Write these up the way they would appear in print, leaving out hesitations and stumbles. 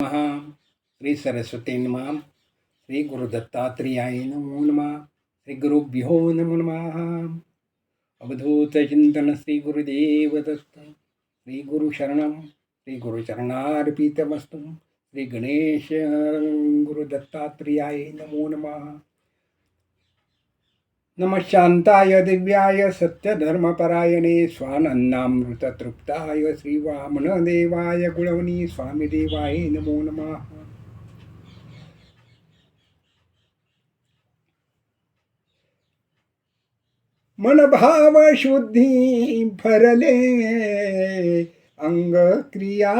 श्री सरस्वती नमः. श्री गुरुदत्तात्रेयाय नमो नमः. श्री गुरुभ्यो नमो नमः. अवधूत चिंतन श्री गुरुदेव दत्त. श्री गुरुशरणं श्री गुरुचरणार्पितमस्तु. श्री गणेश गुरुदत्तात्रेयाय नमो नमः. नमः शांताय दिव्याय सत्यधर्मपरायणे स्वानन्नामृततृप्ताय श्री वामनदेवाय गुणवनी स्वामीदेवाय नमो नमः. मन भाव शुद्धी भरले अंग क्रिया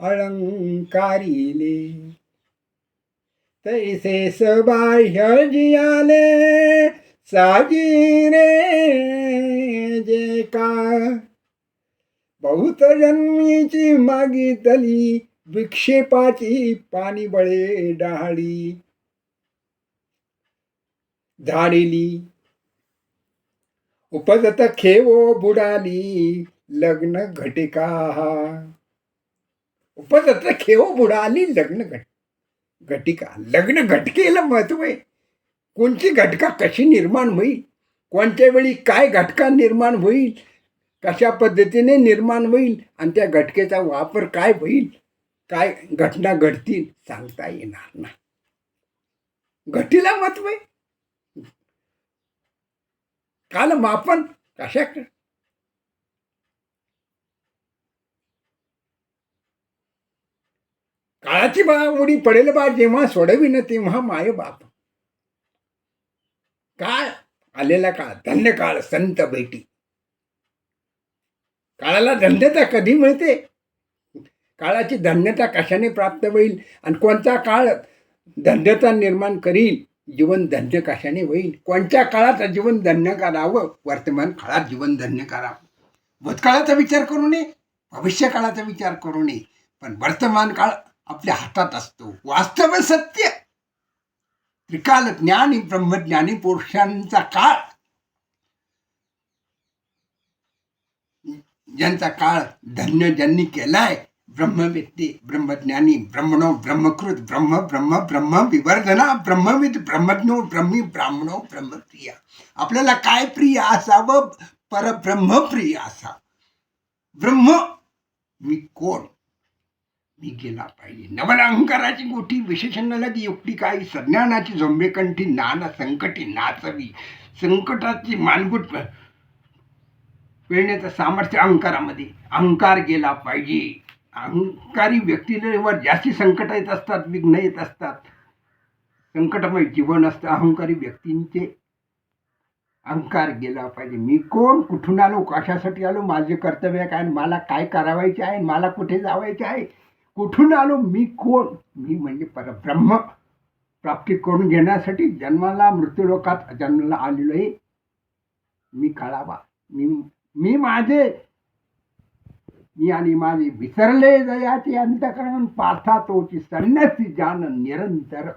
अलंकारिले तैसे सबाह्य जियाले साजी रे जे का बहुत जन्मीची मागितली विक्षेपाची पाणी बळे डहाळी झाडेली उपजत खेवो बुडाली लग्न घटिका. उपजत खेवो बुडाली लग्न घटिका. लग्न घटकेला महत्व आहे. कोणची घटका कशी निर्माण होईल, कोणत्या वेळी काय घटका निर्माण होईल, कशा पद्धतीने निर्माण होईल आणि त्या घटकेचा वापर काय होईल, काय घटना घडतील सांगता येणार नाही. घटीला महत्व आहे. काल मापन कशा काळाची उडी पडेल बा जेव्हा सोडविन तेव्हा माय बाप. काळ आलेला काळ धन्य काळ संत भेटी. काळाला धन्यता कधी मिळते, काळाची धन्यता कशाने प्राप्त होईल आणि कोणता काळ धन्यता निर्माण करील, जीवन धन्य कशाने होईल, कोणत्या काळात जीवन धन्य करावं, वर्तमान काळात जीवन धन्य करावं. भूतकाळाचा विचार करू नये, भविष्य काळाचा विचार करू नये, पण वर्तमान काळ आपल्या हातात असतो. वास्तव सत्य त्रिकाल ज्ञानी ब्रह्मज्ञानी पुरुषांचा काळ, ज्यांचा काळ धन्य ज्यांनी केलाय, ब्रह्मवेत्ते ब्रह्मज्ञानी ब्रह्मणो ब्रह्मकृत ब्रह्म ब्रह्म ब्रह्म विवर्धना ब्रह्मविद ब्रह्मज्ञो ब्रह्मी ब्राह्मणो ब्रह्मप्रिया. आपल्याला काय प्रिय असावं, परब्रह्म प्रिय असावं. ब्रह्म मी कोण, मी गेला पाहिजे. नवल अहंकाराची गोठी विशेषण लगी युक्ती काही संज्ञानाची झोंबेकंठी नाना संकटी नाचवी. संकटाची मानगुट पेळण्याचं सामर्थ्य अहंकारामध्ये. अहंकार गेला पाहिजे. अहंकारी व्यक्तीवर जास्ती संकट येत असतात, विघ्न येत असतात, संकटमय जीवन असतं अहंकारी व्यक्तींचे. अहंकार गेला पाहिजे. मी कोण, कुठून आलो, कशासाठी आलो, माझे कर्तव्य काय, मला काय करावायचे आहे, मला कुठे जावायचे आहे, कुठून आलो, मी कोण. मी म्हणजे परब्रह्म प्राप्ती करून घेण्यासाठी जन्माला मृत्यूलोकात जन्माला आलेलो आहे. मी कळावा, मी माझे, मी आणि माझे विसरले जयाचे अंतकरण पार्था तोची संन्यासी जान निरंतर.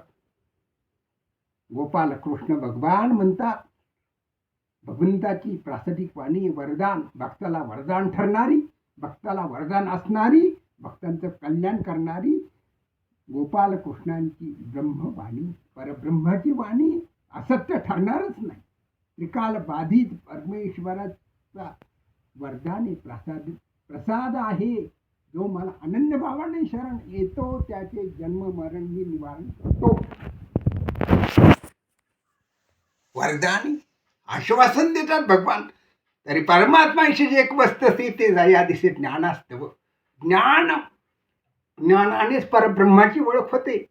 गोपाल कृष्ण भगवान म्हणतात, भगवंताची प्रासदिक वाणी वरदान, भक्ताला वरदान ठरणारी, भक्ताला वरदान असणारी, भक्तांचं कल्याण करणारी गोपाल कृष्णांची ब्रह्मवाणी, परब्रह्माची वाणी असत्य ठरणारच नाही. त्रिकाल बाधित परमेश्वराचा वरदाने प्रसाद आहे. जो मला अनन्य भावाने शरण येतो त्याचे जन्म मरण मी निवारण करतो. वरदानी आश्वासन देतात भगवान. तरी परमात्माशी जे एक वस्तू असते ते या दिसे ज्ञान असतं. ज्ञानानेच परब्रह्माची ओळख होते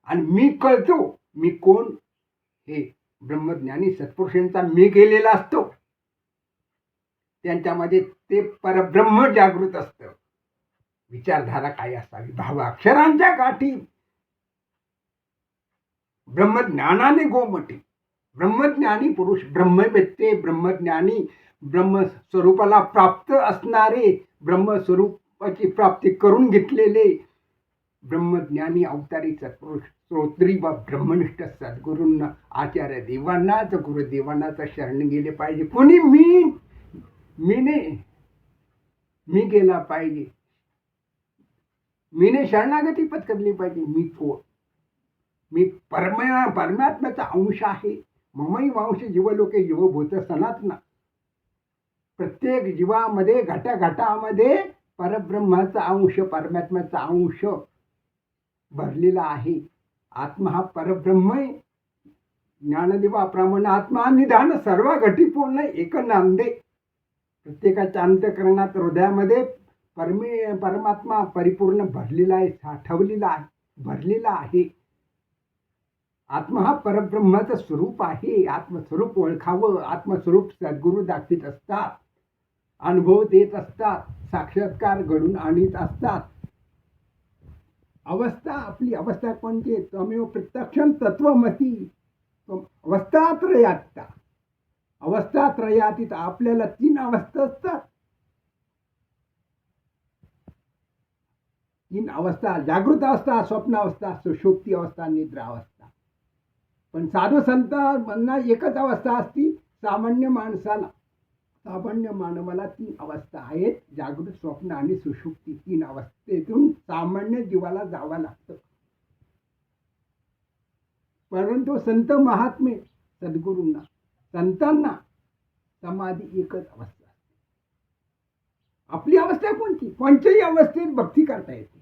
आणि मी कळतो मी कोण. हे ब्रह्मज्ञानी सत्पुरुषांचा मी गेलेला असतो, त्यांच्यामध्ये ते परब्रह्म जागृत असतं. विचारधारा काय असावी, भावाक्षरांच्या गाठी ब्रह्मज्ञानाने गोमटी. ब्रह्मज्ञानी पुरुष, ब्रह्मवेत्ते ब्रह्मज्ञानी, ब्रह्मस्वरूपाला प्राप्त असणारे, ब्रह्मस्वरूपाची प्राप्ती करून घेतलेले ब्रह्मज्ञानी अवतारी सत्पुरुष, श्रोत्री व ब्रह्मनिष्ठ सद्गुरूंना, आचार्य देवांनाच, गुरुदेवांनाच शरण गेले पाहिजे. कोणी मी गेला पाहिजे. मीने शरणागती पत्करली पाहिजे. मी कोण? मी परमात्म्याचा अंश आहे. ममई वांश जीवलोके जीवभूत सनातना. प्रत्येक जीवामध्ये घटाघटामध्ये परब्रह्माचा अंश, परमात्म्याचा अंश भरलेला आहे. आत्मा हा परब्रह्म आहे. ज्ञानदेवा प्रमाण आत्मा निधान सर्व घटी पूर्ण एक नांदे. प्रत्येकाच्या अंतःकरणात हृदयामध्ये परमात्मा परिपूर्ण भरलेला आहे, साठवलेला आहे, भरलेला आहे. आत्मा हा परब्रह्माचं स्वरूप आहे. आत्मस्वरूप ओळखावं. आत्मस्वरूप सद्गुरू दाखवित असतात, अनुभव देत असतात, साक्षात्कार घडून आणीत असतात. अवस्था, आपली अवस्था कोणती? त्वमेव प्रत्यक्षं तत्वमसी. अवस्थात्रयात, अवस्थात्रयातीत आपल्याला 3 अवस्था असतात. 3 अवस्था: जागृत अवस्था, स्वप्नावस्था, सुषुप्ती अवस्था, निद्रा अवस्था. पण साधू संतांना एकच अवस्था असती. सामान्य माणसाला, सामान्य मानवाला 3 अवस्था आहेत: जागृत, स्वप्न आणि सुषुप्ती. 3 अवस्थेतून सामान्य जीवाला जावं लागतं. परंतु संत महात्मे सद्गुरूंना, संतांना समाधी एकच अवस्था असते. आपली अवस्था कोणती? कोणत्याही अवस्थेत भक्ती करता येते.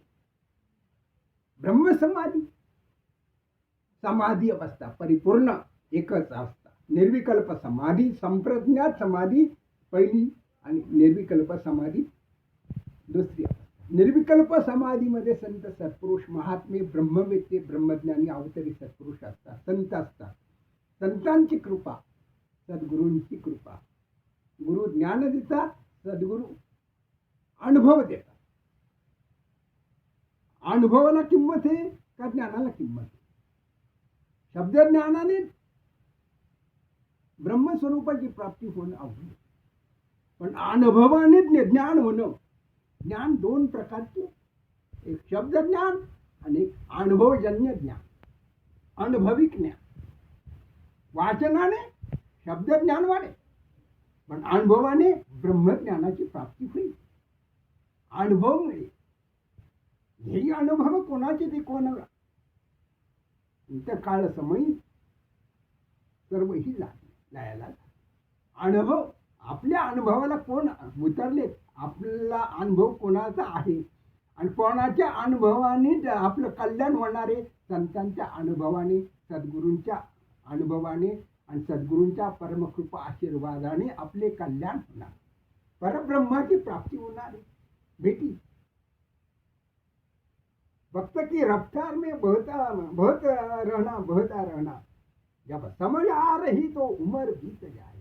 ब्रह्मसमाधी, समाधी अवस्था परिपूर्ण एकच अवस्था. निर्विकल्प समाधी, संप्रज्ञात समाधी पहिली आणि निर्विकल्प समाधी दुसरी अवस्था. निर्विकल्प समाधीमध्ये संत सत्पुरुष, महात्मे, ब्रह्मवेत्ते, ब्रह्मज्ञानी, अवतरी सत्पुरुष असतात, संत असतात. संतांची कृपा, सद्गुरूंची कृपा. गुरु ज्ञान देतात, सद्गुरू अनुभव देतात. अनुभवाला किंमत आहे का ज्ञानाला किंमत आहे? शब्दज्ञानाने ब्रह्मस्वरूपाची प्राप्ती होणं अवघड, पण अनुभवाने ज्ञान होणं. ज्ञान 2 प्रकारचे: एक शब्दज्ञान आणि एक अनुभवजन्य ज्ञान, अनुभविक ज्ञान. वाचनाने शब्दज्ञान वाढेल, पण अनुभवाने ब्रह्मज्ञानाची प्राप्ती होईल. अनुभव मिळेल. हे अनुभव कोणाचे ते कोणाला त्या काळ समयी सर्वही जायला. अनुभव, आपल्या अनुभवाला कोण उतरले, आपला अनुभव कोणाचा आहे आणि कोणाच्या अनुभवाने आपलं कल्याण होणारे. संतांच्या अनुभवाने, सद्गुरूंच्या अनुभवाने आणि सद्गुरूंच्या परमकृपा आशीर्वादाने आपले कल्याण होणार, परब्रह्माची प्राप्ती होणार भेटी. भक्त की रफ्तार में बहता रहना, जब समझ आ रही तो उमर बीत जाए.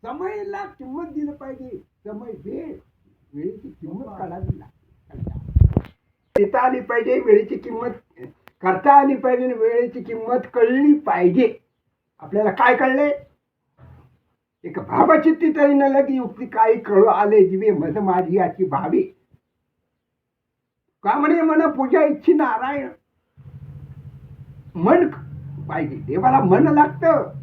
समयला किंमत दिलं पाहिजे. समय, वेळेची किंमत काढावी लागते. देता आली पाहिजे, वेळेची किंमत करता आली पाहिजे, वेळेची किंमत कळली पाहिजे. आपल्याला काय कळले? एक भावचित्ती तरी न लगी युक्ती काही कळू आले जीवे मध माझी याची भावी. का म्हणे मन पूजा इच्छी नारायण. मन पाहिजे, देवाला मन लागतं.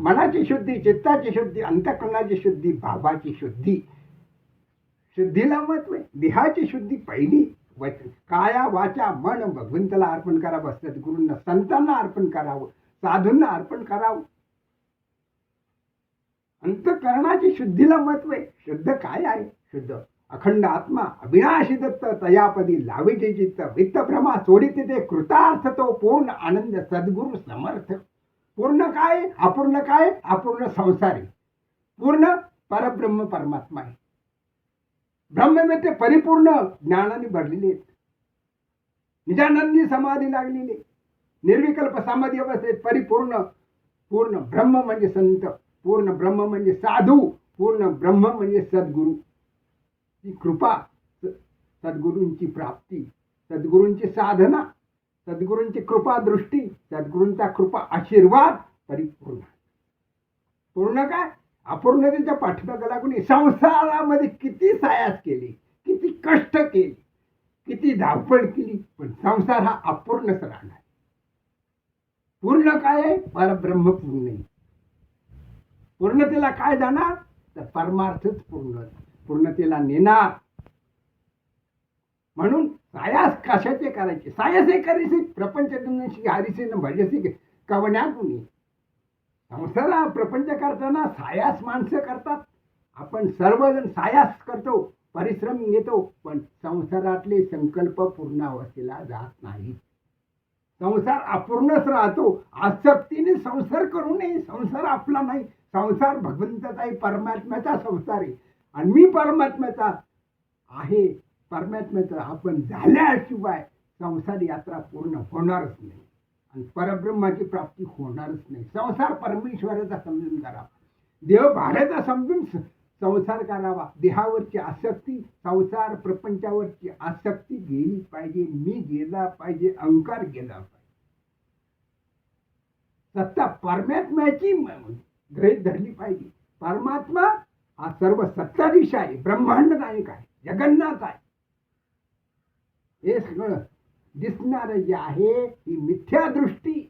मनाची शुद्धी, चित्ताची शुद्धी, अंतःकरणाची शुद्धी, भावाची शुद्धी. शुद्धीला महत्व आहे. देहाची शुद्धी पहिली. काया वाचा मन भगवंताला अर्पण करावं, सद्गुरूंना संतांना अर्पण करावं, साधूंना अर्पण करावं. अंतःकरणाची शुद्धीला महत्व आहे. शुद्ध काय आहे? शुद्ध अखंड आत्मा, अविनाशी दत्त, तयापदी लाविते चित्त, वित्त भ्रमा सोडिते ते कृतार्थ, तो पूर्ण आनंद सद्गुरु समर्थ. पूर्ण काय? अपूर्ण काय? अपूर्ण संसारी. पूर्ण परब्रह्म परमात्मा आहे. ब्रह्मवेत्ते परिपूर्ण ज्ञानाने भरलेले आहेत. निजानंदी समाधी लागलेली. निर्विकल्प समाधी अवस्थेत परिपूर्ण. पूर्ण ब्रह्म म्हणजे संत, पूर्ण ब्रह्म म्हणजे साधू, पूर्ण ब्रह्म म्हणजे सद्गुरू. ही कृपा, सद्गुरूंची प्राप्ती, सद्गुरूंची साधना, सद्गुरूंची कृपा दृष्टी, सद्गुरूंचा कृपा आशीर्वाद परिपूर्ण. पूर्ण काय? अपूर्णतेच्या पाठीमागे लागून संसारामध्ये किती सायास केली, किती कष्ट केली, किती धावपळ केली, पण संसार हा अपूर्णच राहणार. पूर्ण काय आहे? परब्रह्म पूर्ण आहे. पूर्णतेला काय जाणार? तर परमार्थच पूर्ण, पूर्णतेला नेणार. म्हणून सायास कशाचे करायचे? सायासे करीसी प्रपंच दुनियाशी हरिसे न भजसी कवण्या कुणी. संसारा प्रपंच करताना सायास माणसं करतात. आपण सर्वजण सायास करतो, परिश्रम घेतो, पण संसारातले संकल्प पूर्ण अवस्थेला जात नाहीत. संसार अपूर्णच राहतो. आसक्तीने संसार करू नये. संसार आपला नाही. संसार भगवंताचा आहे, परमात्म्याचा संसार आहे. आणि मी परमात्म्याचा आहे. परमात्म्याचं आपण झाल्याशिवाय संसार यात्रा पूर्ण होणारच नाही आणि परब्रह्माची प्राप्ती होणारच नाही. संसार परमेश्वराचा समजून करावा. देह भाड्याचा समजून संसार करावा. देहावरची आसक्ती, संसार प्रपंचावरची आसक्ती गेली पाहिजे. मी गेला पाहिजे, अहंकार गेला पाहिजे. सत्ता परमात्म्याची गृहीत धरली पाहिजे. परमात्मा हा सर्व सत्ताधीश आहे, ब्रह्मांड नायक आहे, जगन्नाथ आहे. हे सगळं दिसणार जे आहे ही मिथ्या दृष्टी.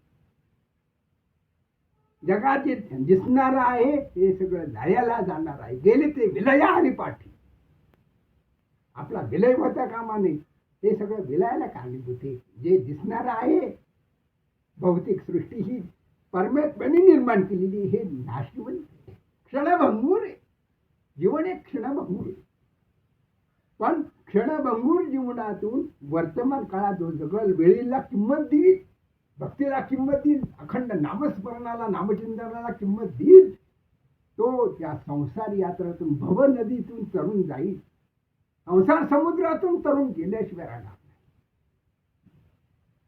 जगात जे दिसणार आहे हे सगळं लयाला जाणार आहे. गेले ते विलया आणि पाठी. आपला विलय होता कामा नये. ते सगळं विलयाला कारणीभूत आहे. जे दिसणार आहे भौतिक सृष्टी ही परमात्म्याने निर्माण केलेली, हे नाशवंत क्षणभंगूर आहे. जीवन एक क्षणभंगूर आहे. पण क्षणभंगूर जीवनातून वर्तमान काळात जो जगल, वेळेला किंमत देईल, भक्तीला किंमत देईल, अखंड नामस्मरणाला, नामचिंतनाला किंमत देईल, तो त्या संसार यात्रातून, भव नदीतून तरुण जाईल. संसार समुद्रातून तरुण गेल्याशिवाय राहणार नाही.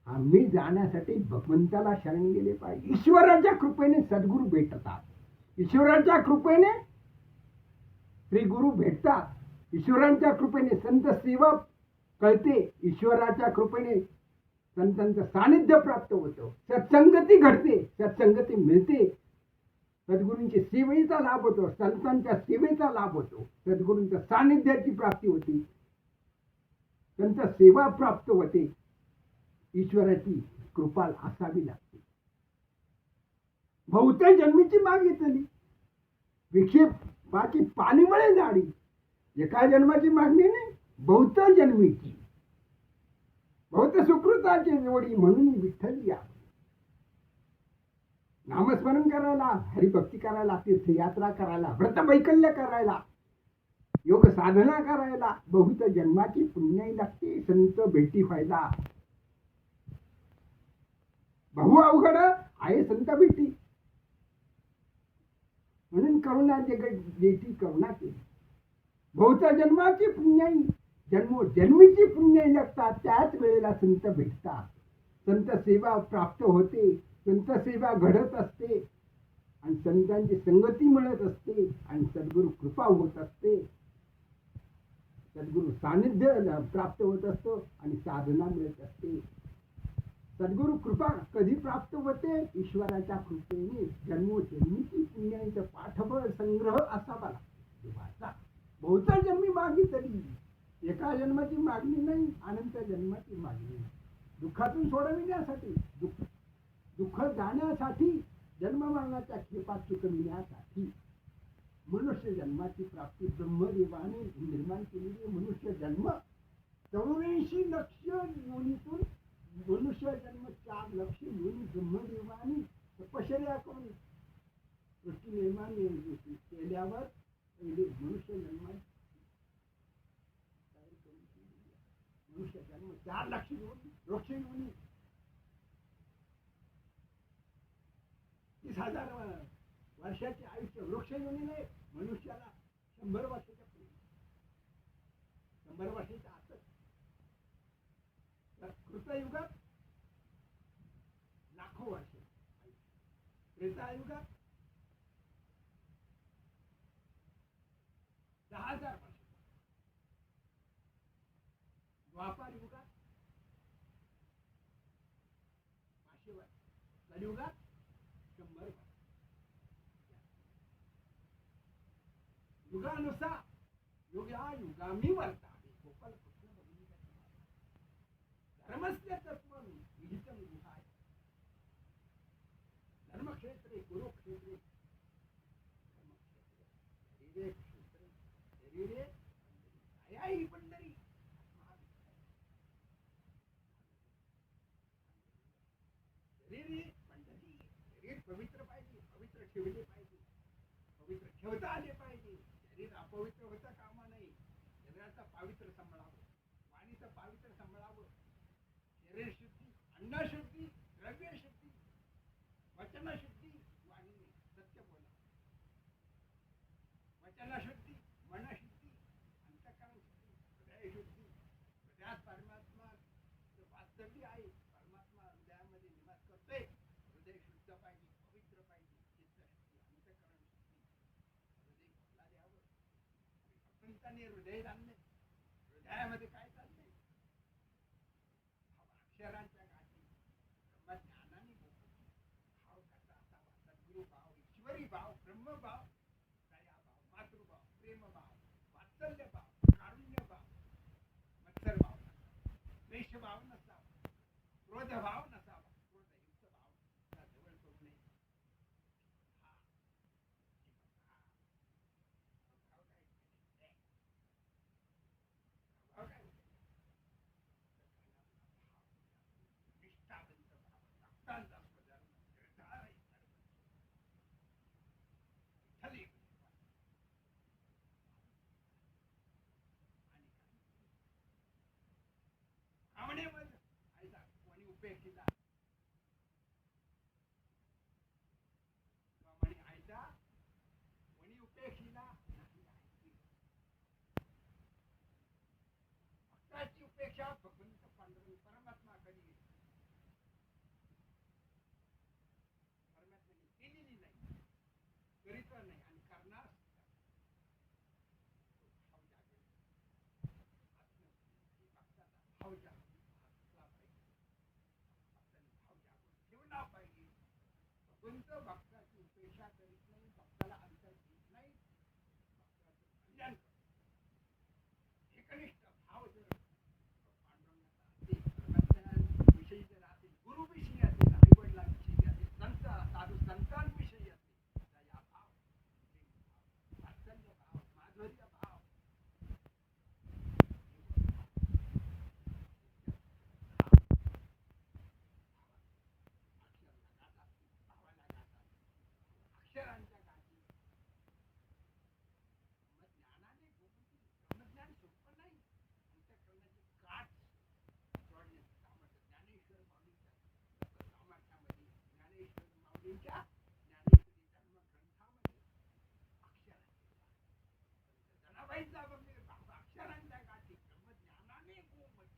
आम्ही जाण्यासाठी भगवंताला शरण गेले पाहिजे. ईश्वराच्या कृपेने सद्गुरू भेटतात. ईश्वराच्या कृपेने श्री गुरु भेटतात. ईश्वरांच्या कृपेने संत सेवक कळते. ईश्वराच्या कृपेने संतांचं सानिध्य प्राप्त होतं. सत्संगती घडते, सत्संगती मिळते. सद्गुरूंची सेवेचा लाभ होतो, संतांच्या सेवेचा लाभ होतो, सद्गुरूंच्या सानिध्याची प्राप्ती होती, संत सेवा प्राप्त होते. ईश्वराची कृपा असावी लागते. बहुतेक जन्मीची मागितली विक्षेपाची पाणीमुळे जाडी. एका जन्माची मागणी नाही, बहुत जन्मीची, बहुत सुकृताची जोडी. म्हणून विठ्ठल या नामस्मरण करायला, हरिभक्ती करायला, तीर्थयात्रा करायला, व्रतवैकल्य करायला, योग साधना करायला बहुत जन्माची पुण्याई लागते. संत भेटी व्हायला बहु अवघड आहे संत भेटी. म्हणून करुणा जेठी करुणा केली. बहुत जन्माची पुण्याई, जन्मोजन्मीची पुण्याई लागतात. त्याच वेळेला संत भेटतात. संत सेवा प्राप्त होते, संत सेवा घडत असते आणि संतांची संगती मिळत असते आणि सद्गुरु कृपा होत असते. सद्गुरु सानिध्य प्राप्त होत असतं आणि साधना मिळत असते. सद्गुरु कृपा कधी प्राप्त होते? ईश्वराच्या कृपेने. जन्मोजन्मीची पुण्याईचा पाठबळ संग्रह असावा लागतो. बहुत जन्मी मागितली, एका जन्माची मागणी नाही, अनंत जन्माची मागणी नाही. दुःखातून सोडविण्यासाठी, दुःख जाण्यासाठी, जन्म मरणाच्या खेपात चुकविण्यासाठी मनुष्य जन्माची प्राप्ती ब्रह्मदेवाने निर्माण केलेली. मनुष्य जन्म 84 लक्ष योनीतून मनुष्य जन्म 4 लक्ष योनी ब्रह्मदेवाने तपश्चर्या करून सृष्टी निर्माण केल्यावर मनुष्य जन्म मनुष्य जन्म 4 लक्ष योनी, वृक्ष योनी 30,000 वर्षाचे आयुष्य. वृक्ष योनीने मनुष्याला 100 वर्षाच्या पुढे, 100 वर्षाच्या आतच. कृतयुगात लाखो वर्ष, त्रेतायुगात 10,000 वर्ष, द्वापार युगात 500 वर्ष, कलियुगात 100 वर्ष. युगानुसार युगामी वर्तावे गोपाल कृष्ण धर्मस्य तत्व विहितम गुहाय. धर्मक्षेत्रे कुरुक्षेत्रे, धर्मक्षेत्रे शरीरे क्षेत्रे, शरीरे आयाही पंढरी. शरीर पवित्र पाहिजे, पवित्र ठेवले पाहिजे, पवित्र ठेवता आले पाहिजे. शरीर अपवित्र होता कामा नाही. शरीराचा पवित्र सांभाळावं, वाणीचं पवित्र सांभाळावं. शरीर शुद्धी, अन्न शुद्धी, द्रव्य शुद्धी, वचन शुद्धी, वाणी सत्य बोला. वचन शुद्धी, मन शुद्धी, अंतःकरण शुद्धी, हृदय शुद्धी. हृदयात परमात्मा वास्तव्य आहे. परमात्मा हृदयामध्ये निवास करतोय. हृदय शुद्ध पाहिजे, पवित्र पाहिजे. चित्त शुद्धी, अंतःकरण शुद्धी. हृदय खोला द्यावं. भगवंताने हृदय आणले. हृदयामध्ये काय चाललंय? अक्षरांच्या गाठी ब्रह्मज्ञानाने भाव कसा असावा? सद्गुरु भाव, ईश्वरी भाव, ब्रह्मभाव, दयाभाव, मातृभाव, प्रेमभाव, वात्सल्य भाव, कारुण्य भाव, मत्सर भाव नसावा, द्वेष भाव नसावा, क्रोध भाव नसावा, क्रोधयुक्त भाव जवळ करू नये. हा भाव काय भाव काय निष्ठावंत भाव, भक्तांचा स्वधर्म, निर्धार आहे सर्व. विठ्ठल एक आणि भावनेमध्ये आयता कोणी उपयोग केला म्हणे आयता कोणी उपयोग केला नाही आहे. भक्ताची उपेक्षा भगवंत पांडुरंग परमात्मा कधी परमात्म्याने केलेली नाही, करीत नाही आणि करणार भाव जागेल. भक्ताचा भाव जागून असला पाहिजे. भक्ताने भाव जागून ठेवला पाहिजे. भगवंत भक्ताची उपेक्षा करीत नाही, भक्ताला अंतर देत नाही, भक्ताचं कल्याण करतो. एकनिष्ठ भाव जर पांडुरंगाचा असेल, परमात्म्याविषयी जर असेल, गुरुविषयी असेल, आईवडिलांविषयी असेल, संत साधू संतांविषयी असेल, दया भाव, प्रेम भाव, वात्सल्य भाव, माधुर्य भाव, अक्षरांच्या गाठी ज्ञानाने ब्रह्मज्ञान सोपं नाही. अंतःकरणाची गाठ जोडण्याचं सामर्थ्य ज्ञानेश्वर माऊलींच्या सामर्थ्यामध्ये, ज्ञानेश्वर माऊलींच्या ज्ञानेश्वरी धर्मग्रंथामध्ये अक्षरांची गाठ, जनाबाईंचा वगैरे भाव अक्षरांच्या गाठी ब्रह्मज्ञानाने गोमटी.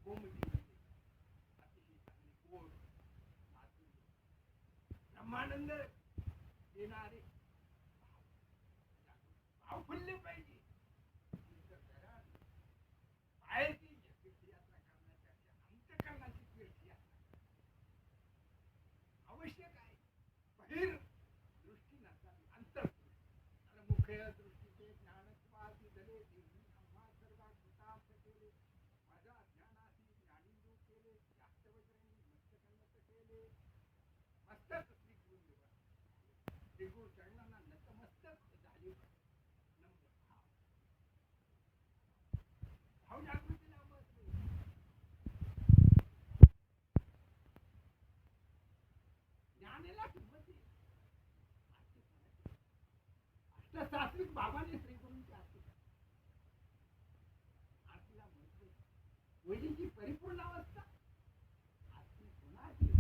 गोमटी म्हणजे अतिशय चांगले गोड माधुर्य, ब्रह्मानंद देणारे भाव जागृत भाव खुलले पाहिजे. बाहेरची तीर्थयात्रा करण्यापेक्षा अंतःकरणाची तीर्थयात्रा आवश्यक आहे. बहिर दृष्टी नसावी, अंतर्दृष्टी. तर मुख्य दृष्टीचे ज्ञानत्वासी झाले, देऊन आम्हा सर्व कृतार्थ केले. माझ्या अज्ञानाशी ज्ञानीरूप केले, जास्तवचरणी मस्तकन्नत केले. मस्तक श्री गुरुदेवा, श्री गुरु चरणांना नतमस्तक झाले. नम्र भाव, भाव जागृतीला महत्व आहे. ज्ञानेला किंमत आहे. अष्टसात्विक बाबाने श्री गुरूंची आरती आरतीला महत्व आहे. वैदिकची परिपूर्ण अवस्था आरती कोणाची?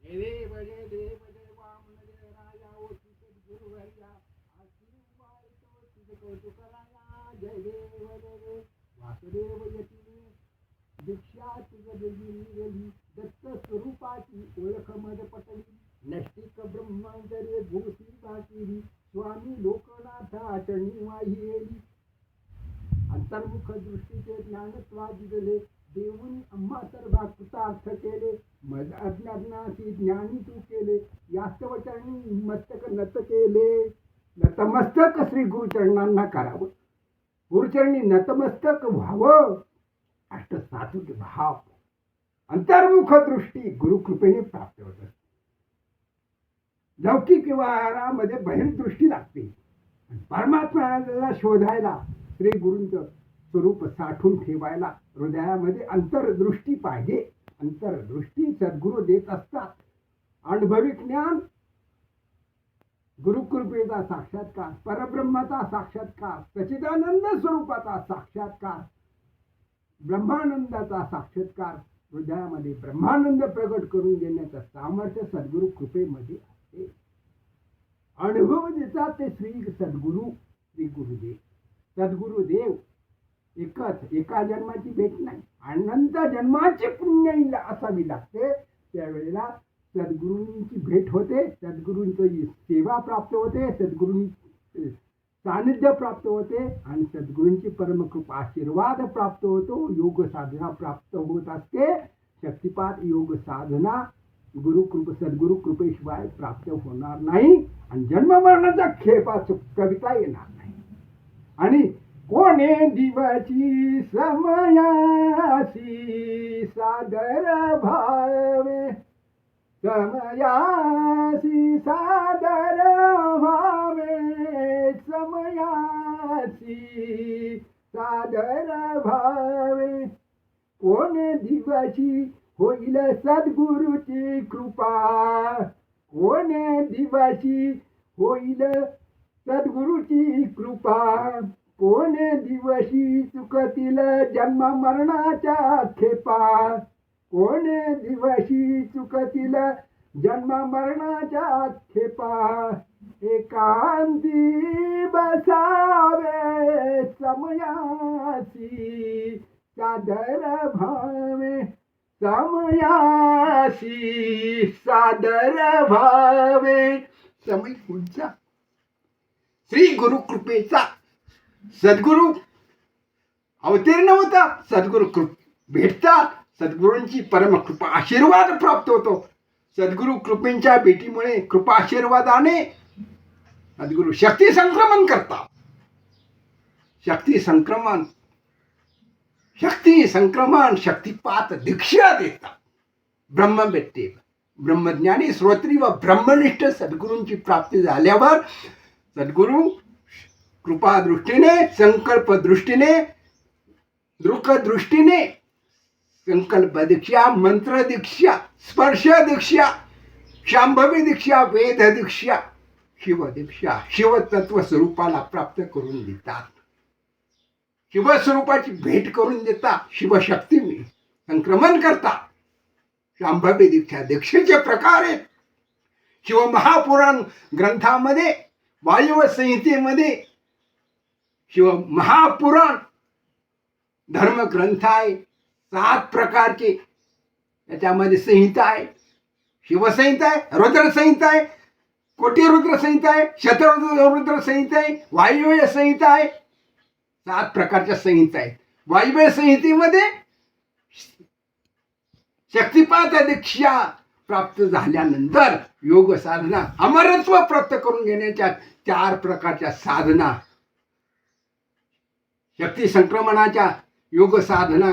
देव जय देव जय वामन जय राजा ओ सद्गुरु हरिया आरती उभारतो तुझ कौतुक राया. जय देव जय देव वासुदेव यतीने दीक्षा तुझ दिली, दत्त स्वरूपाची ओळख मद पटली. नष्टिक ब्रह्मांतरे भूती बाकिरी, स्वामी लोकनाथा चरणी वाहिली. अंतर्मुख दृष्टीचे ज्ञानत्वादी दिले, देऊन आम्हा सर्व कृतार्थ केले. मज अज्ञानाशी ज्ञानी तू केले, यास्तवचरणी मस्तक नत केले. नतमस्तक श्री गुरुचरणांना करावं, गुरुचरणी नतमस्तक व्हावं. अष्टसात्विक भाव, अंतर्मुख दृष्टी गुरुकृपेने प्राप्त होत असते. लौकिक व्यवहारामध्ये बहिर्दृष्टी लागते. परमात्म्याला शोधायला श्री गुरूंचं स्वरूप साठवून ठेवायला हृदयामध्ये अंतर्दृष्टी पाहिजे. अंतर्दृष्टी सद्गुरू देत असतात. अनुभवी ज्ञान, गुरुकृपेचा साक्षात्कार, परब्रह्माचा साक्षात्कार, सच्चिदानंद स्वरूपाचा साक्षात्कार, ब्रह्मानंदाचा साक्षात्कार, हृदयामध्ये ब्रह्मानंद प्रगट करून देण्याचं सामर्थ्य सद्गुरु कृपेमध्ये असते. अनुभव देतात ते श्री सद्गुरु, श्री गुरुदेव. सद्गुरुदेव एकच, एका जन्माची भेट नाही, अनंत जन्माची पुण्य असावी लागते. त्यावेळेला सद्गुरूंची भेट होते, सद्गुरूंची सेवा प्राप्त होते, सद्गुरूंची सानिध्य प्राप्त होते आणि सद्गुरूंची परमकृपा आशीर्वाद प्राप्त होतो. योग साधना प्राप्त होत असते. शक्तिपात योग साधना सद्गुरु कृपेशिवाय प्राप्त होणार नाही आणि जन्म मरणाचा खेपा कविता येणार नाही. आणि कोणे दिवची समयासी सादर भावे, समयासी सादर भावे, समयासी सादर भावे. कोणे दिवशी होईल सद्गुरूची कृपा, कोणे दिवशी होईल सद्गुरूची कृपा. कोणे दिवशी चुकतील जन्म मरणाच्या खेपा, कोणे दिवशी चुकतील जन्म मरणाच्या खेपा. एकांती बसावे समयासी सादर भावे, समयासी सादर भावे. समय पुढचा श्री गुरु कृपेचा सद्गुरु अवतीर्ण होता. सद्गुरु भेटतात. सद्गुरूंची परमकृपा आशीर्वाद प्राप्त होतो. सद्गुरु कृपेच्या भेटीमुळे कृपा आशीर्वादाने सद्गुरु शक्ती संक्रमण करतात. शक्ती संक्रमण, शक्तिपात दीक्षा देतात. ब्रह्म भेटते. ब्रह्मज्ञानी, श्रोत्री व ब्रह्मनिष्ठ सद्गुरूंची प्राप्ती झाल्यावर सद्गुरु कृपा दृष्टीने, संकल्प दृष्टीने, दृक दृष्टीने संकल्प दीक्षा, मंत्र दीक्षा, स्पर्श दीक्षा, शांभवी दीक्षा, वेद दीक्षा, शिव दीक्षा, शिवतत्व स्वरूपाला प्राप्त करून देतात. शिवस्वरूपाची भेट करून देतात. शिवशक्ती संक्रमण करतात. शांभवी दीक्षा दीक्षेचे प्रकार आहेत. शिव महापुराण ग्रंथामध्ये, वायव संहितेमध्ये शिव महापुराण धर्मग्रंथ आहे. 7 प्रकारचे त्याच्यामध्ये संहिता आहे. शिवसंहिता आहे, रुद्र संहिता आहे, कोटी रुद्र संहिता आहे, शतरुद्र संहिता आहे, वायुव्य संहिता आहे. 7 प्रकारच्या संहिता आहेत. वायुव्य संहितेमध्ये शक्तिपात दीक्षा प्राप्त झाल्यानंतर योग साधना, अमरत्व प्राप्त करून घेण्याच्या 4 प्रकारच्या साधना, शक्ती संक्रमणाच्या योग साधना,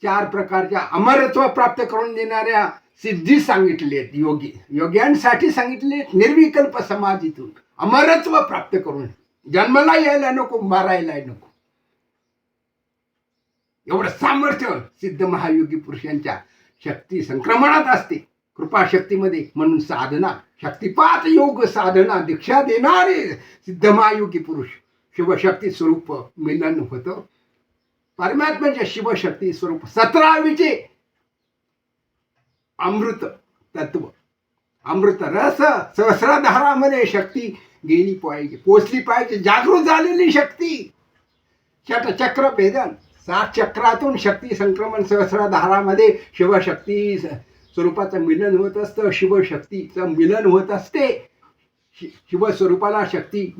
4 प्रकारच्या अमरत्व प्राप्त करून देणाऱ्या सिद्धी सांगितले आहेत. योग्यांसाठी सांगितले. निर्विकल्प समाधीतून अमरत्व प्राप्त करून जन्माला यायला नको, मारायला नको, एवढं सामर्थ्य सिद्ध महायोगी पुरुषांच्या शक्ती संक्रमणात असते. कृपा शक्तीमध्ये. म्हणून साधना, शक्तिपात योग साधना दीक्षा देणारे सिद्ध महायोगी पुरुष शिवशक्ती स्वरूप मिलन होतं. परमात्म्याच्या शिवशक्ती स्वरूप 17वीचे अमृत तत्व, अमृत रस सहस्रधारामध्ये शक्ती गेली पाहिजे, पोचली पाहिजे. जागृत झालेली शक्ती, षटचक्र भेदन, 7 चक्रातून शक्ती संक्रमण सहस्रधारामध्ये शिवशक्ती स्वरूपाचं मिलन होत असतं. शिवशक्तीचं मिलन होत असते. शिवस्वरूपाला शक्ती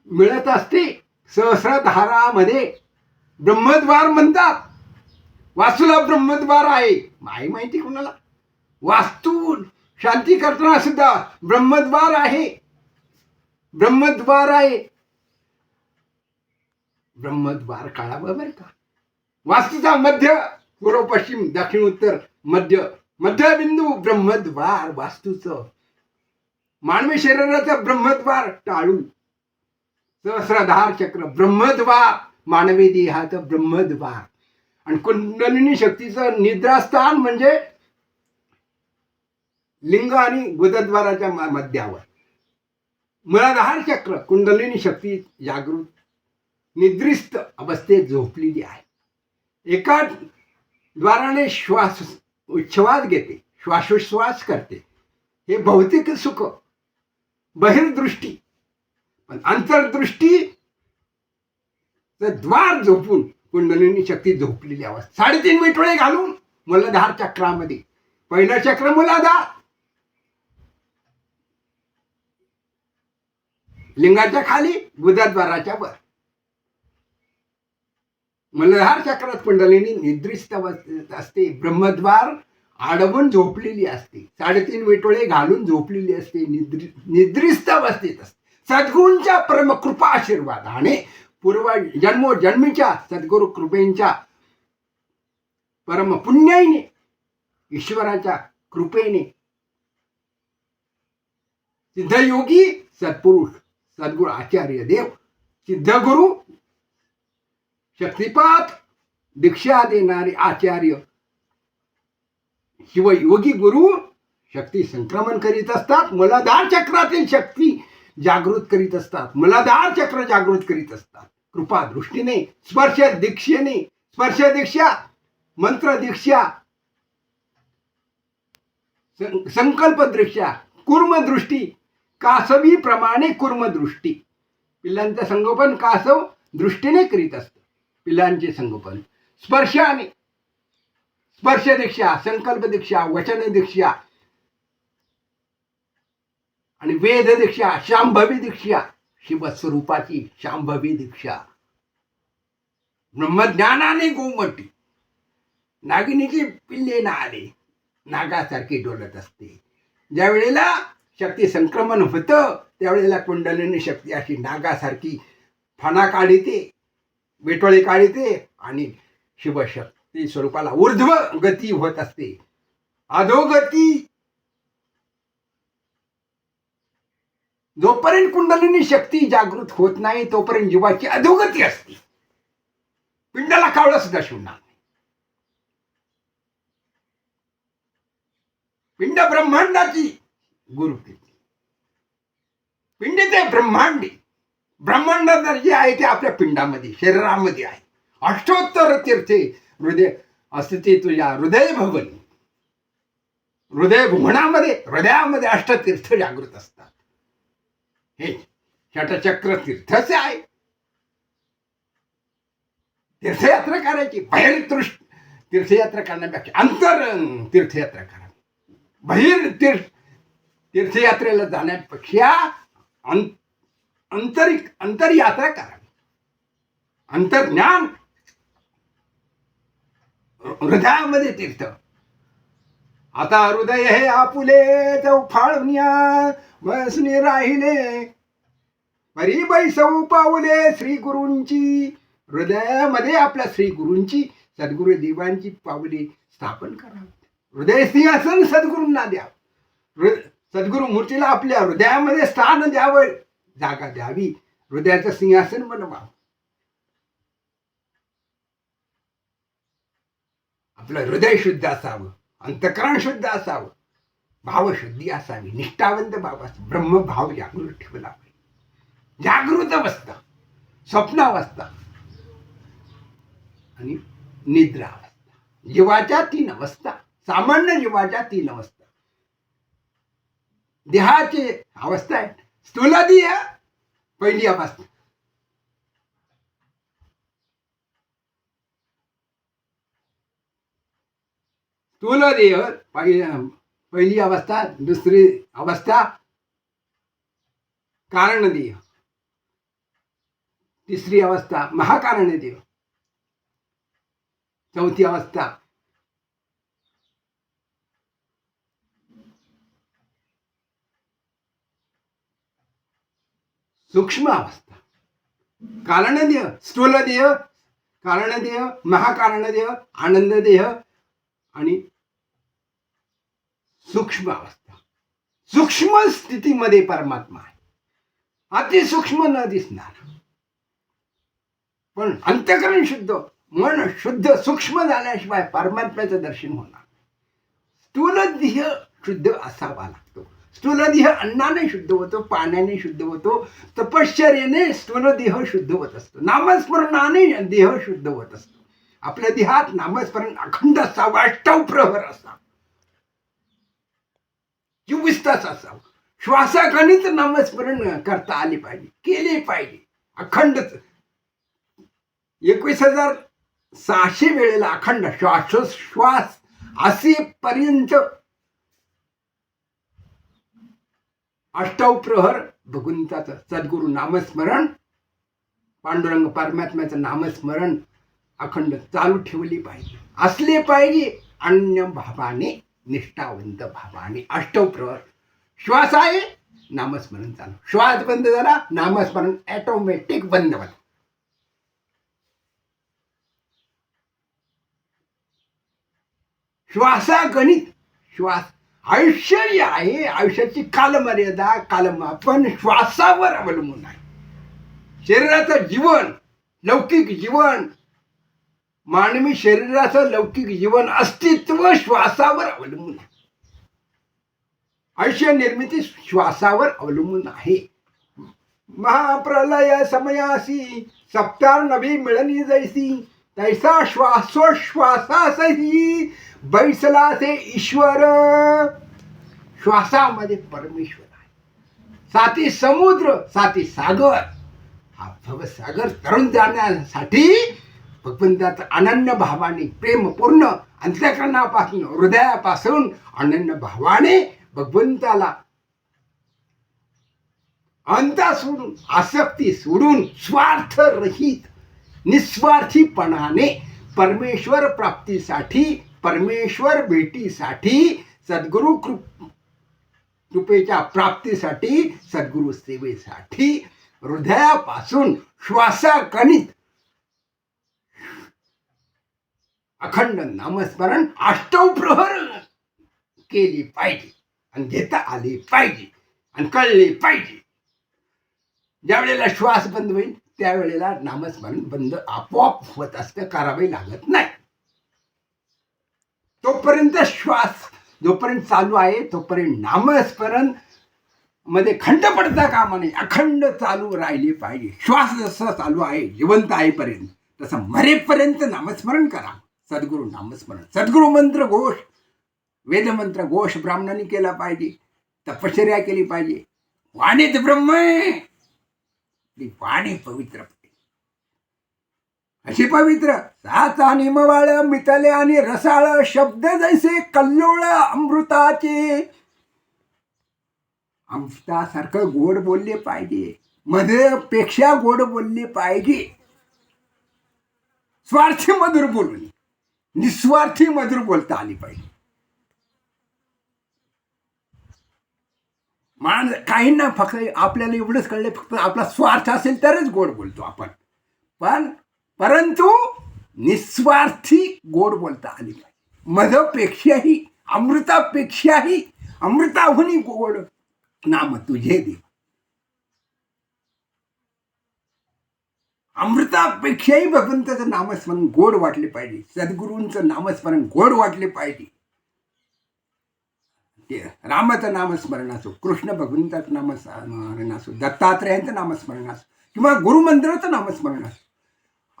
मिळत असते. सहस्रधारामध्ये ब्रह्मद्वार म्हणतात. वास्तूला ब्रह्मद्वार आहे. माहिती कोणाला? वास्तू शांती करताना सुद्धा ब्रह्मद्वार आहे. ब्रह्मद्वार आहे. ब्रह्मद्वार काढावं बरं का. वास्तूचा मध्य, पूर्व पश्चिम दक्षिण उत्तर मध्यबिंदू ब्रह्मद्वार वास्तूचं. मानवी शरीराचं ब्रह्मद्वार टाळू, सहस्रधार चक्र ब्रह्मद्वार मानवी देहाचं ब्रह्मद्वार. आणि कुंडलिनी शक्तीचं निद्रास्थान म्हणजे लिंग आणि गुदद्वाराच्या मध्यावर. मूलाधार चक्र कुंडलिनी शक्ती जागृत निद्रिस्त अवस्थेत झोपलेली आहे. एका द्वाराने उच्छ्वास घेते, श्वासोच्छ्वास करते. हे भौतिक सुख, बहिर्दृष्टी. पण अंतर्दृष्टी द्वार झोपून कुंडलिनी शक्ती झोपलेली अवस्था. 3.5 मिटोळे घालून मूलाधार चक्रामध्ये. पहिलं चक्र मूलाधार, लिंगाच्या खाली, गुदद्वाराच्या वर. मूलाधार चक्रात कुंडलिनी निद्रिस्त अवस्थेत असते. ब्रह्मद्वार आडवून झोपलेली असते. 3.5 मिटोळे घालून झोपलेली असते. निद्रिस्त अवस्थेत असते. सद्गुरूंच्या परमकृपा आशीर्वादाने जन्मोजन्मीच्या सद्गुरु कृपेच्या परम पुण्याईने, ईश्वराच्या कृपेने सिद्धयोगी सत्पुरुष सद्गुरु आचार्य देव, सिद्धगुरु, शक्तिपात दीक्षा देणारे आचार्य शिवयोगी गुरु शक्ती संक्रमण करीत असतात. मूलाधार चक्रातील शक्ती जागृत करीत असतात. मूलाधार चक्र जागृत करीत असतात. कृपा दृष्टीने, स्पर्श दीक्षेने, स्पर्श दीक्षा, मंत्र दीक्षा, संकल्प दीक्षा, कुर्म दृष्टी, कासवी प्रमाणे कुर्म दृष्टी. पिल्लांचं संगोपन कासव दृष्टीने करीत असतं. पिल्लांचे संगोपन स्पर्शाने, स्पर्श दीक्षा, संकल्प दीक्षा, वचन दीक्षा आणि वेद दीक्षा, शांभवी दीक्षा, शिवस्वरूपाची शांभवी दीक्षा. ब्रह्मज्ञानाने गोमटी नागिनीचे पिल्ले ना आले, नागासारखी डोलत असते. ज्या वेळेला शक्ती संक्रमण होतं त्यावेळेला कुंडलिनी शक्ती अशी नागासारखी फणा काढते, विटोळे काढते आणि शिवशक्ती स्वरूपाला ऊर्ध्व गती होत असते. अधोगती जोपर्यंत कुंडलिनी शक्ती जागृत होत नाही तोपर्यंत जीवाची अधोगती असते. पिंडाला कावळं सुद्धा शिवणार नाही. पिंड ब्रह्मांडाची गुरुकृती. पिंड ते ब्रह्मांडी. ब्रह्मांड जे आहे ते आपल्या पिंडामध्ये, शरीरामध्ये आहे. अष्टोत्तर तीर्थे हृदय असते तुझ्या हृदय भवनी. हृदय भुवनामध्ये, हृदयामध्ये अष्टतीर्थ जागृत असतात. हे षटचक्र तीर्थच आहे. तीर्थयात्रा करायची. बाहेर तीर्थयात्रा करण्यापेक्षा अंतर तीर्थयात्रा करावी. बाहेर तीर्थयात्रेला जाण्यापेक्षा अंतरयात्रा करावी. अंतर्ज्ञान हृदयामध्ये तीर्थ. आता हृदय हे आपुले चौफाळुनिया बसने राहिले, परी बैसऊ पाऊले श्री गुरूंची. हृदयामध्ये आपल्या श्री गुरूंची, सद्गुरु देवांची पावले स्थापन करावी. हृदय सिंहासन सद्गुरूंना द्यावं. सद्गुरु मूर्तीला आपल्या हृदयामध्ये स्थान द्यावं, जागा द्यावी. हृदयाचं सिंहासन बनवावं. आपलं हृदय शुद्ध असावं, अंतःकरण शुद्ध असावं, भावशुद्धी असावी, निष्ठावंत भाव असावा. ब्रह्मभाव जागृत ठेवला पाहिजे. जागृत अवस्था, स्वप्नावस्था आणि निद्रा अवस्था. जीवाच्या 3 अवस्था. सामान्य जीवाच्या 3 अवस्था. देहाची अवस्था आहे स्थूलदेह पहिली अवस्था. स्थूलदेह पहिली अवस्था. दुसरी अवस्था कारणदेह. तिसरी अवस्था महाकारणदेह. चौथी अवस्था सूक्ष्म अवस्था. कारणदेह, स्थूलदेह, कारणदेह, महाकारणदेह, आनंददेह आणि सूक्ष्म अवस्था. सूक्ष्म स्थितीमध्ये परमात्मा आहे. अतिसूक्ष्म न दिसणार. पण अंतःकरण शुद्ध, मन शुद्ध सूक्ष्म झाल्याशिवाय परमात्म्याचं दर्शन होणार. स्थूल देह शुद्ध असावा लागतो. स्थूल देह अन्नाने शुद्ध होतो, पाण्याने शुद्ध होतो, तपश्चर्येने स्थूल देह शुद्ध होत असतो, नामस्मरणाने देह शुद्ध होत असतो. आपल्या देहात नामस्मरण अखंड असावं, अष्टव प्रहर असावं, 24 तास असावं. श्वासाखालीच नामस्मरण करता आले पाहिजे, केले पाहिजे अखंडच. 21,600 वेळेला अखंड श्वासोश्वास असेपर्यंत अष्टव प्रहर भगवंताचं सद्गुरु नामस्मरण, पांडुरंग परमात्म्याचं नामस्मरण अखंड चालू ठेवली पाहिजे, असले पाहिजे. अन्य भावाने, निष्ठावंत भावाने अष्टव प्रहर. श्वास आहे, नामस्मरण चालू. श्वास बंद झाला, नामस्मरण ऑटोमॅटिक बंद झालं. श्वासागणित श्वास. आयुष्य आहे, आयुष्याची कालमर्यादा, कालमापन श्वासावर अवलंबून आहे. शरीराचं जीवन, लौकिक जीवन, मानवी शरीराचं लौकिक जीवन अस्तित्व श्वासावर अवलंबून आहे. आयुष्य निर्मिती श्वासावर अवलंबून आहे. महाप्रलय समयासी सप्तार नभी मिळणी जैसी, तैसा श्वासोश्वासासही बैसला से ईश्वर. श्वासामध्ये परमेश्वर आहे. साती समुद्र, साती सागर. हा भवसागर तरुण जाण्यासाठी भगवंताचं अनन्य भावाने, प्रेमपूर्ण अंतःकरणापासून, हृदयापासून अनन्य भावाने भगवंताला अंता सोडून, आसक्ती सोडून, स्वार्थ रहित निस्वार्थीपणाने परमेश्वर प्राप्तीसाठी, परमेश्वर भेटीसाठी, सद्गुरु कृपेच्या प्राप्तीसाठी, सद्गुरु सेवेसाठी हृदयापासून श्वासाकणित अखंड नामस्मरण अष्टव प्रहर केली पाहिजे आणि घेता आली पाहिजे आणि कळले पाहिजे. ज्या वेळेला श्वास बंद होईल त्यावेळेला नामस्मरण बंद आपोआप होत असतं, करावे लागत नाही. तोपर्यंत श्वास जोपर्यंत चालू आहे तोपर्यंत नामस्मरण मध्ये खंड पडता कामा नये, अखंड चालू राहिले पाहिजे. श्वास जसा चालू आहे जिवंत आहेपर्यंत तसं मरेपर्यंत नामस्मरण करा. सद्गुरु नामस्मरण, सद्गुरु मंत्र घोष, वेदमंत्र घोष ब्राह्मणांनी केला पाहिजे, तपश्चर्या केली पाहिजे. वाणीत ब्रह्म, वाणी पवित्र, अशी पवित्र. साचा निमवाळ मितले आणि रसाळ, शब्द जैसे कल्लोळ अमृताचे. अमृतासारखं गोड बोलले पाहिजे, मधुपेक्षा गोड बोलले पाहिजे. स्वार्थी मधुर बोलून निस्वार्थी मधुर बोलता आली पाहिजे. काहींना फक्त आपल्याला एवढंच कळलं, फक्त आपला स्वार्थ असेल तरच गोड बोलतो आपण, परंतु निस्वार्थी गोड बोलता आली पाहिजे. मधपेक्षाही, अमृतापेक्षाही, अमृताहुनी गोड नाम तुझे दे. अमृतापेक्षाही भगवंताचं नामस्मरण गोड वाटले पाहिजे, सद्गुरूंचं नामस्मरण गोड वाटले पाहिजे. रामाचं नामस्मरण असो, कृष्ण भगवंताचं नामस्मरण असो, दत्तात्रेयांचं नामस्मरण असो किंवा गुरुमंत्राचं नामस्मरण असो,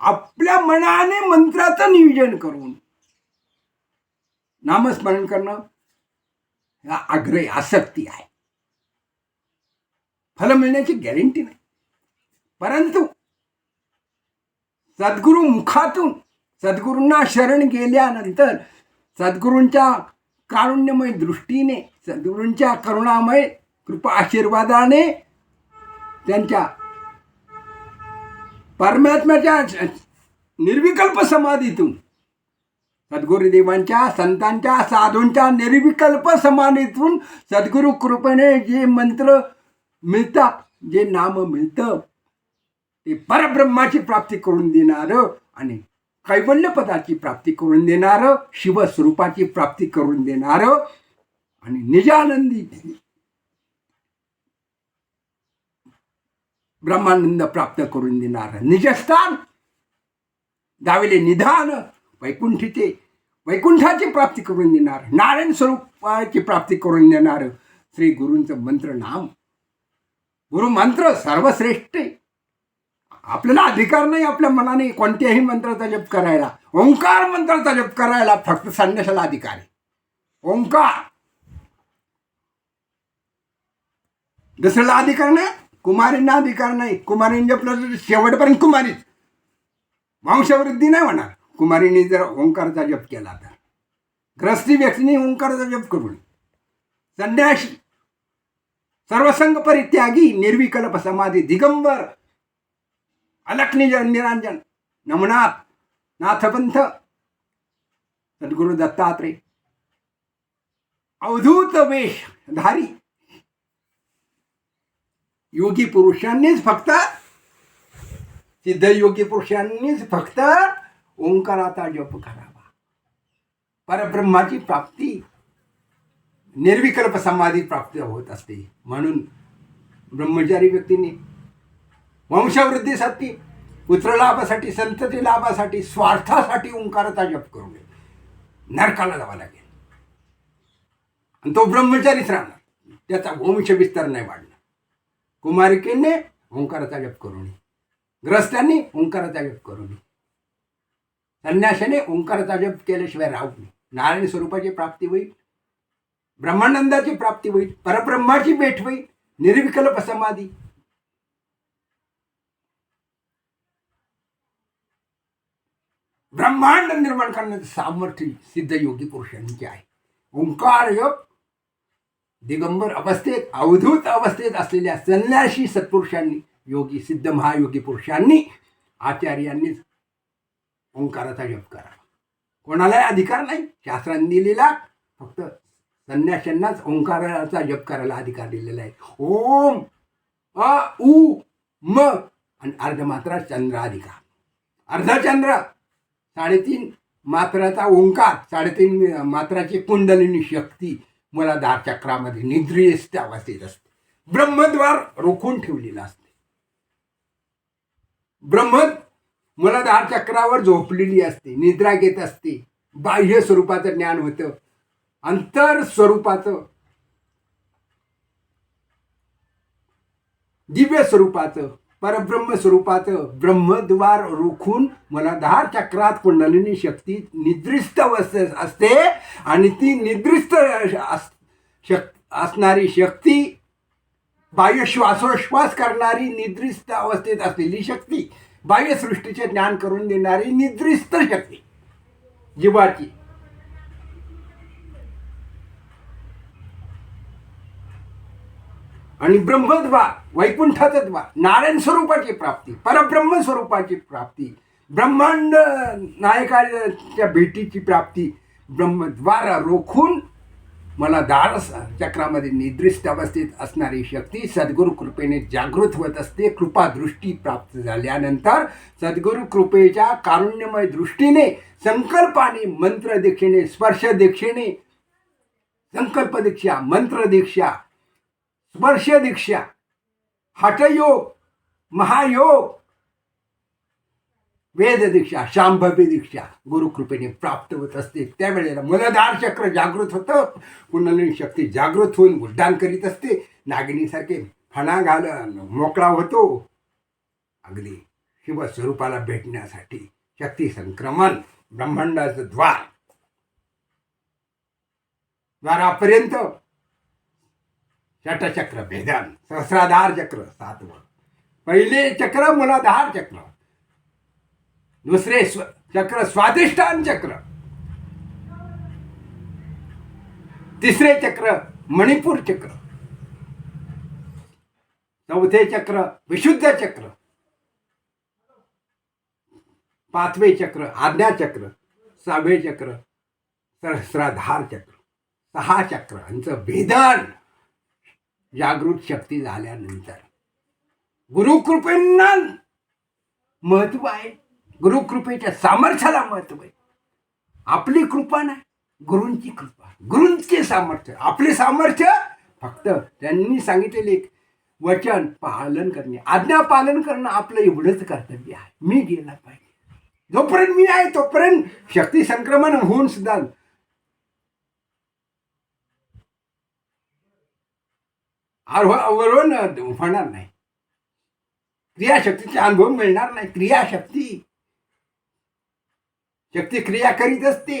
आपल्या मनाने मंत्राचं नियोजन करून नामस्मरण करणं हा आग्रही आसक्ती आहे. फल मिळण्याची गॅरंटी नाही, परंतु सद्गुरु मुखातून सद्गुरूंना शरण गेल्यानंतर सद्गुरूंच्या कारुण्यमय दृष्टीने, सद्गुरूंच्या करुणामय कृपा आशीर्वादाने, त्यांच्या परमात्म्याच्या निर्विकल्प समाधीतून, सद्गुरुदेवांच्या, संतांच्या, साधूंच्या निर्विकल्प समाधीतून सद्गुरु कृपेने जे मंत्र मिळतात, जे नाम मिळतं ते परब्रह्माची प्राप्ती करून देणारं आणि कैवल्य पदाची प्राप्ती करून देणारं, शिवस्वरूपाची प्राप्ती करून देणारं आणि निजानंदी ब्रह्मानंद प्राप्त करून देणारं निजस्थान दाविले निधान वैकुंठीचे वैकुंठाची प्राप्ती करून देणार, नारायण स्वरूपाची प्राप्ती करून देणार श्री गुरूंचं मंत्र नाम. गुरु मंत्र सर्वश्रेष्ठ आहे. आपल्याला अधिकार नाही आपल्या मनाने कोणत्याही मंत्राचा जप करायला. ओंकार मंत्राचा जप करायला फक्त संन्यासाला अधिकार आहे. ओंकार, दुसऱ्याला अधिकार नाही. कुमारींना अधिकार नाही. कुमारींनी जपलं तर शेवटपर्यंत कुमारीच, वंशवृद्धी नाही होणार. कुमारीने जर ओंकाराचा जप केला तर, ग्रस्ती व्यक्तीने ओंकाराचा जप करून, संन्यासी सर्वसंग परित्यागी निर्विकल्प समाधी दिगंबर अलख निरंजन नमनाथ नाथपंथ सद्गुरु दत्तात्रेय अवधूत वेश धारी योगी पुरुषांनीच फक्त, सिद्ध योगी पुरुषांनीच फक्त ओंकाराचा जप करावा. परब्रह्माची प्राप्ती निर्विकल्प समाधी प्राप्त होत असते. म्हणून ब्रह्मचारी व्यक्तीने वंशवृद्धीसाठी, पुत्रलाभासाठी, संतती लाभासाठी, स्वार्थासाठी ओंकाराचा जप करू नये. नरकाला जावं लागेल आणि तो ब्रह्मचारीच राहणार, त्याचा वंश विस्तार नाही वाढणार. कुमारिकेने ओंकाराचा जप करू नये, ग्रस्त्यांनी ओंकाराचा जप करू नये, संन्याशाने ओंकाराचा जप केल्याशिवाय राहू नये. नारायण स्वरूपाची प्राप्ती होईल, ब्रह्मानंदाची प्राप्ती होईल, परब्रह्माची भेट होईल, निर्विकल्प समाधी. ब्रह्मांड निर्माण करण्याचं सामर्थ्य सिद्ध योगी पुरुषांचे आहे. ओंकार योग दिगंबर अवस्थेत, अवधूत अवस्थेत असलेल्या संन्यासी सत्पुरुषांनी, योगी सिद्ध महायोगी पुरुषांनी, आचार्यांनीच ओंकाराचा जप करावा. कोणालाही अधिकार नाही. शास्त्रांनी दिलेला फक्त संन्याशांनाच ओंकाराचा जप करायला अधिकार दिलेला आहे. ओम अ उ म आणि अर्धमात्रा चंद्राधिकार. अर्धचंद्र 3.5 मात्राचा ओंकार, 3.5 मात्राची कुंडलिनी शक्ती मूलाधार चक्रामध्ये निद्रिस्त अवस्थेत असते. ब्रह्मद्वार रोखून ठेवलेला असते. ब्रह्म मूलाधार चक्रावर झोपलेली असते, निद्रा घेत असते. बाह्य स्वरूपाचं ज्ञान होतं, अंतर स्वरूपाचं, दिव्य स्वरूपाचं, परब्रह्म स्वरूपाचं ब्रह्मद्वार रोखून मूलाधार चक्रात कुंडलिनी शक्ती निद्रिस्त अवस्थेत असते. आणि ती निद्रिस्त असणारी शक्ती, बाह्य श्वासोश्वास करणारी निद्रिस्त अवस्थेत असलेली शक्ती, बाह्य सृष्टीचे ज्ञान करून देणारी निद्रिस्त शक्ती जीवाची, आणि ब्रह्मद्वार वैकुंठाचं द्वार, नारायण स्वरूपाची प्राप्ती, परब्रह्म स्वरूपाची प्राप्ती, ब्रह्मांड नायकाच्या भेटीची प्राप्ती, ब्रह्मद्वार रोखून मला दार चक्रामध्ये निद्रिस्त अवस्थेत असणारी शक्ती सद्गुरु कृपेने जागृत होत असते. कृपा दृष्टी प्राप्त झाल्यानंतर सद्गुरु कृपेच्या कारुण्यमय दृष्टीने संकल्पाने, मंत्र दीक्षेने, स्पर्श दीक्षेने, संकल्प दीक्षा, मंत्र दीक्षा, स्पर्श दीक्षा, हठयोग, महायोग, वेद दीक्षा, शांभवी दीक्षा गुरुकृपेने प्राप्त होत असते. त्यावेळेला मूलाधार चक्र जागृत होतं, कुंडलिनी शक्ती जागृत होऊन उड्डाण करीत असते. नागिनीसारखे फणा घाल मोकळा होतो. अगदी शिवस्वरूपाला भेटण्यासाठी शक्ती संक्रमण, ब्रह्मांडाचं द्वारापर्यंत षटचक्र भेदन, सहस्राधार चक्र 7वं. पहिले चक्र मूलाधार चक्र, दुसरे चक्र स्वाधिष्ठान चक्र, तिसरे चक्र मणिपूर चक्र, चौथे चक्र विशुद्ध चक्र, 5वे चक्र आज्ञा चक्र, 6वे चक्र सहस्राधार चक्र. 6 चक्रांचं भेदन जागृत शक्ती झाल्यानंतर गुरुकृपेंना महत्व आहे. गुरुकृपेच्या सामर्थ्याला महत्व आहे. आपली कृपा नाही, गुरूंची कृपा, गुरूंचे सामर्थ्य. आपले सामर्थ्य फक्त त्यांनी सांगितलेले वचन पालन करणे, आज्ञा पालन करणं आपलं एवढंच कर्तव्य आहे. मी गेला पाहिजे, जोपर्यंत मी आहे तोपर्यंत शक्ती संक्रमण होऊन सुद्धा अवरोध होणार नाही. क्रियाशक्तीचे अनुभव मिळणार नाही. क्रियाशक्ती शक्ती क्रिया करीत असते.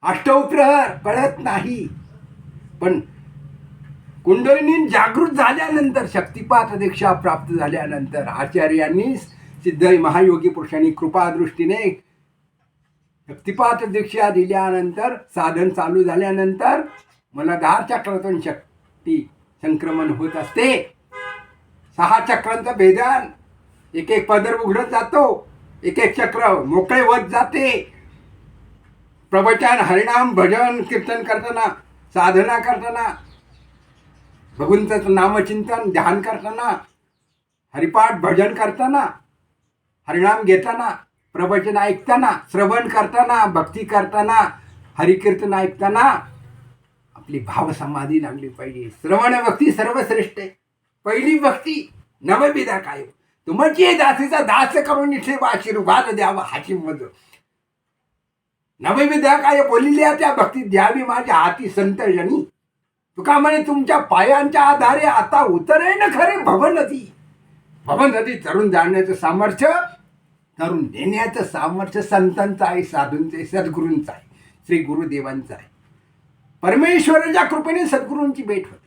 अष्टप्रहर कळत नाही, पण कुंडलिनी जागृत झाल्यानंतर, शक्तिपात दीक्षा प्राप्त झाल्यानंतर आचार्यांनी, सिद्ध महायोगी पुरुषांनी कृपादृष्टीने शक्तिपात दीक्षा दिल्यानंतर, साधन चालू झाल्यानंतर मूलाधार चक्रातून शक्ती संक्रमण होत असते. 6 चक्रांचं भेदन, एक एक पदर उघडत जातो, एक एक चक्र मोकळे होत जाते. प्रवचन, हरिनाम, भजन, कीर्तन करताना, साधना करताना, भगवंताचं नामचिंतन, ध्यान करताना, हरिपाठ भजन करताना, हरिनाम घेताना, प्रवचन ऐकताना, श्रवण करताना, भक्ती करताना, हरिकीर्तन ऐकताना आपली भाव समाधी लागली पाहिजे. श्रवण भक्ती सर्वश्रेष्ठ आहे. पहिली भक्ती नवविधा काय, तुमची दासीचा दास करून इथे आशीर्वाद द्यावा हाची मज. नवविधा काय बोलिल्या त्या भक्ती द्यावी माझ्या हाती संत जनी. तुका म्हणे तुमच्या पायांच्या आधारे आता उतरे न खरे भवनदी. भवनदी तरुण जाण्याचं सामर्थ्य, तरुण देण्याचं सामर्थ्य संतांचं आहे, साधूंचं आहे, सद्गुरूंचं आहे, श्री गुरुदेवांचं आहे. परमेश्वराच्या कृपेने सद्गुरूंची भेट होते.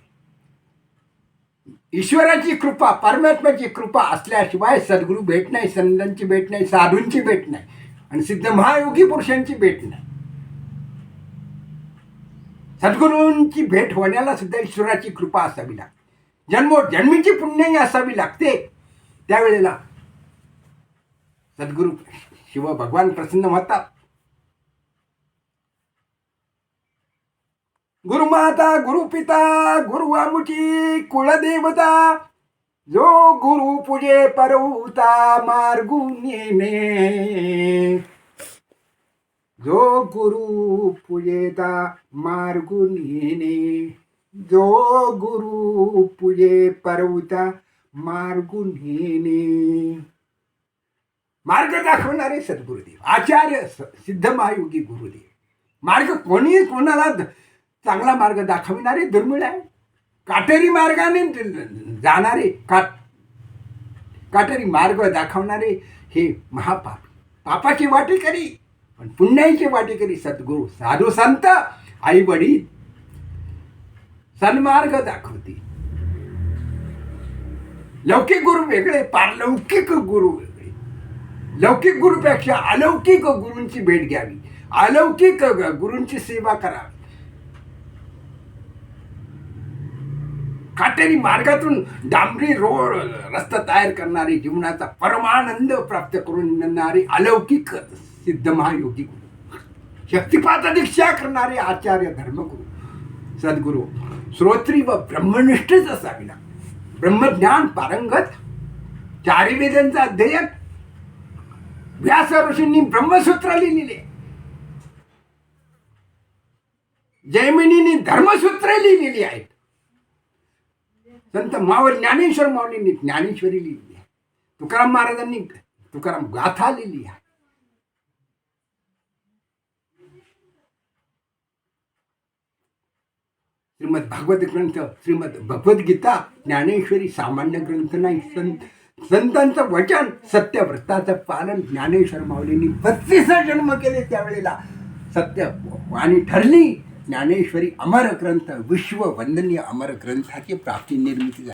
ईश्वराची कृपा, परमात्म्याची कृपा असल्याशिवाय सद्गुरू भेट नाही, संतांची भेट नाही, साधूंची भेट नाही, आणि सिद्ध महायोगी पुरुषांची भेट नाही. सद्गुरूंची भेट होण्याला सुद्धा ईश्वराची कृपा असावी लागते. जन्मोजन्मीची पुण्यही असावी लागते. त्यावेळेला सद्गुरू शिव भगवान प्रसन्न होतात. गुरुमाता, गुरुपिता, गुरु आमुची कुळदेवता, जो गुरु पूजे परवता मार्गून येणे. जो गुरु पूजेता मार्गून येणे, जो गुरु पूजे परवता मार्गून येणे. मार्ग दाखवणारे सद्गुरुदेव, आचार्य, सिद्ध महायोगी गुरुदेव. मार्ग कोणी कोणाला चांगला मार्ग दाखविणारे दुर्मिळ आहे. काटेरी मार्गाने जाणारे, काटेरी मार्ग दाखवणारे हे महापाप, पापाची वाटेकरी, पण पुण्याची वाटेकरी सद्गुरू, साधू संत, आई वडील सन्मार्ग दाखवते. लौकिक गुरु वेगळे, पारलौकिक गुरु वेगळे. लौकिक गुरुपेक्षा अलौकिक गुरूंची भेट घ्यावी, अलौकिक गुरूंची सेवा करावी. काटेरी मार्गातून डांबरी रोड रस्ता तयार करणारे, जीवनाचा परमानंद प्राप्त करून देणारे अलौकिक सिद्ध महायोगी गुरु, शक्तिपात दीक्षा करणारे आचार्य, धर्मगुरु, सद्गुरु, श्रोत्री व ब्रह्मनिष्ठच असावी लागते. ब्रह्मज्ञान पारंगत, चारी वेदांचं अध्ययन. व्यास ऋषींनी ब्रह्मसूत्र लिहिलेले, जैमिनींनी धर्मसूत्रे लिहिलेली आहेत. संत मावळ ज्ञानेश्वर माऊलींनी ज्ञानेश्वरी लिहिली आहे. तुकाराम महाराजांनी तुकाराम गाथा लिहिली आहे. श्रीमद भागवत ग्रंथ, श्रीमद भगवद्गीता, ज्ञानेश्वरी सामान्य ग्रंथ नाही. संतांचं वचन, सत्यव्रताचं पालन ज्ञानेश्वर माऊलींनी 32 जन्म केले. त्यावेळेला सत्य वाणी ठरली. ज्ञानेश्वरी अमर ग्रंथ, विश्व वंदनीय अमर ग्रंथाची प्राप्ती निर्मिती झाली.